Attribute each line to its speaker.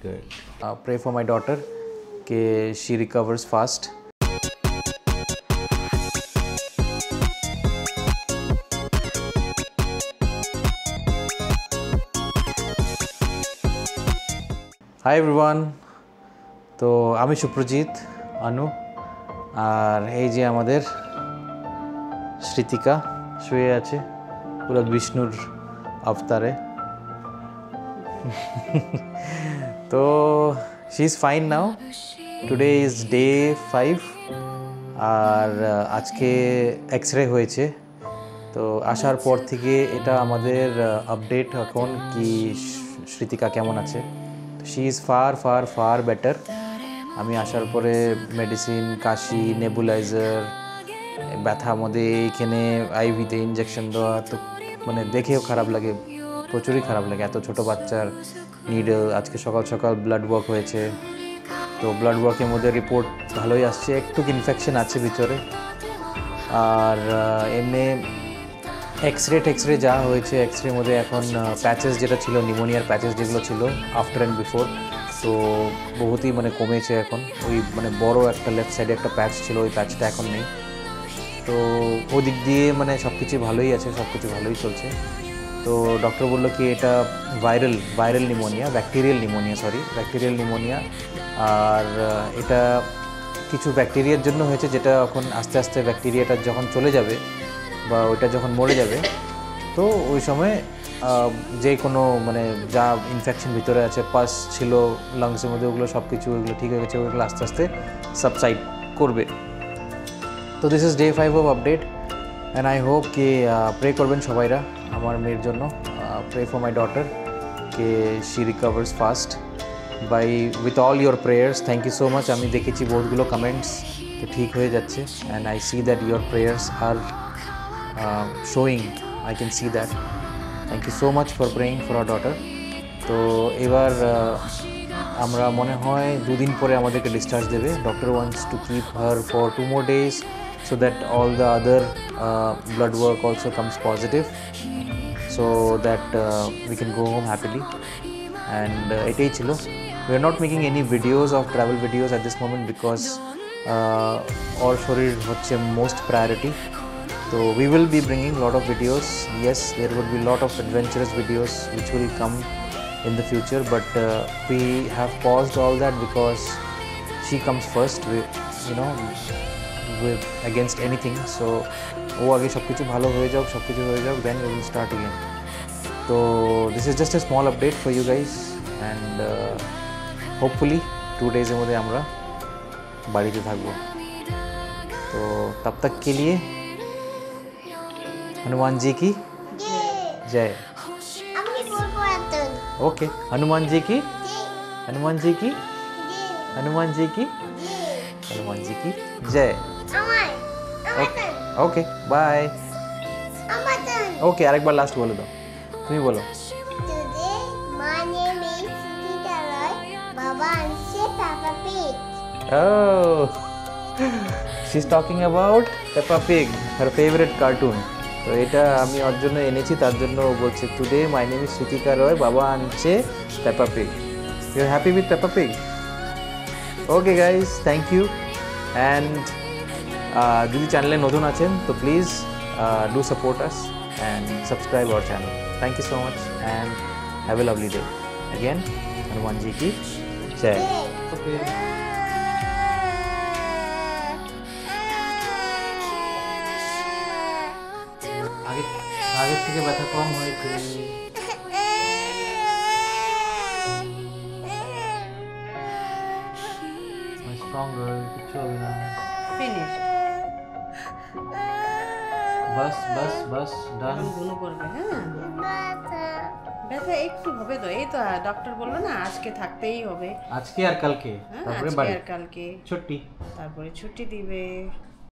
Speaker 1: good. Pray for my daughter कि she recovers fast. Hi everyone. তো আমি সুপ্রজিৎ আনু আর এই যে আমাদের শ্রীতিকা শুয়ে আছে পুরো বিষ্ণুর অবতারে। তো she is fine now. Today is day 5 আর আজকে এক্সরে হয়েছে। তো আসার পর থেকে এটা আমাদের আপডেট এখন কি শ্রীতিকা কেমন আছে। she is far better. আমি আসার পরে মেডিসিন, কাশি, নেবুলাইজার, ব্যথা মধ্যে এইখানে আইভিতে ইঞ্জেকশন দেওয়া, তো মানে দেখেও খারাপ লাগে, প্রচুরই খারাপ লাগে। এত ছোট বাচ্চার নিডল। আজকে সকাল সকাল ব্লাড ওয়ার্ক হয়েছে, তো ব্লাড ওয়ার্কের মধ্যে রিপোর্ট ভালোই আসছে, একটু ইনফেকশন আছে ভিতরে। আর এমনি এক্সরে যা হয়েছে, এক্সরের মধ্যে এখন প্যাচেস যেটা ছিল, নিউমোনিয়ার প্যাচেস যেগুলো ছিল আফটার অ্যান্ড বিফোর, তো বহুতই মানে কমেছে এখন। ওই মানে বড় একটা লেফট সাইডে একটা প্যাচ ছিল, ওই প্যাচটা এখন নেই। তো ওই দিক দিয়ে মানে সব কিছু ভালোই আছে, সব কিছু ভালোই চলছে। তো ডক্টর বললো কি এটা ভাইরাল নিউমোনিয়া, ব্যাকটেরিয়াল নিউমোনিয়া। আর এটা কিছু ব্যাকটেরিয়ার জন্য হয়েছে, যেটা এখন আস্তে আস্তে ব্যাকটেরিয়াটা যখন চলে যাবে বা ওইটা যখন মরে যাবে, তো ওই সময় যে কোনো মানে যা ইনফেকশন ভিতরে আছে, পাস ছিল লাংসের মধ্যে, ওগুলো সব কিছু ওইগুলো ঠিক হয়ে গেছে, ওইগুলো আস্তে আস্তে সাবসাইড করবে। তো this is day 5 of update and I hope কি প্রে করবেন সবাইরা আমার মেয়ের জন্য। প্রে ফর মাই ডটার কে she recovers fast with all your prayers. Thank you so much. আমি দেখেছি বহুতগুলো কমেন্টস তো ঠিক হয়ে যাচ্ছে, and I see that your prayers are showing, I can see that. Thank you so much for praying for our daughter. তো এবার আমরা মনে হয় 2 দিন পরে আমাদেরকে ডিসচার্জ দেবে। Doctor wants to keep her for 2 more days so that all the other blood work also comes positive, so that we can go home happily. And এটাই ছিল। We are not making any videos of travel videos at this moment because our শরীর হচ্ছে most priority. So we will be bringing lot of videos. Yes, there will be lot of adventurous videos which will come in the future, but we have paused all that because she comes first. We, you know, with against anything. So ও আগে সব কিছু ভালো হয়ে যাক, then we will start again. So this is just a small update for you guys, and hopefully 2 days এর মধ্যে আমরা বাড়িতে থাকবো। তো তব তক के लिए हनुमान जी की जय। ओके, हनुमान जी की जय। Okay bye. ओके, আরেক বার লাস্ট বলে দাও, তুমি বলো। Oh, she's talking about Peppa Pig, her favorite cartoon. তো এটা আমি ওর জন্য এনেছি, তার জন্য ও বলছে today my name is Sritika Roy, বাবা আনছে Peppa Pig. You are happy with Peppa Pig? Okay guys, thank you. And যদি চ্যানেলে নতুন আছেন তো please do support us and subscribe our channel. Thank you so much and have a lovely day. Again Hanuman ji की जय। आगे থেকে ব্যথা কম হয়েছে। स्ट्रॉन्गर कुछ हो ना। फिनिश। बस ডান। গুলো করবে। হ্যাঁ ব্যথা একটু হবে তো, এই তো ডক্টর বললো না আজকে থাকতেই হবে, আজকে আর কালকে, তারপরে বাড়ি, আর কালকে ছুটি, তারপরে ছুটি দিবে।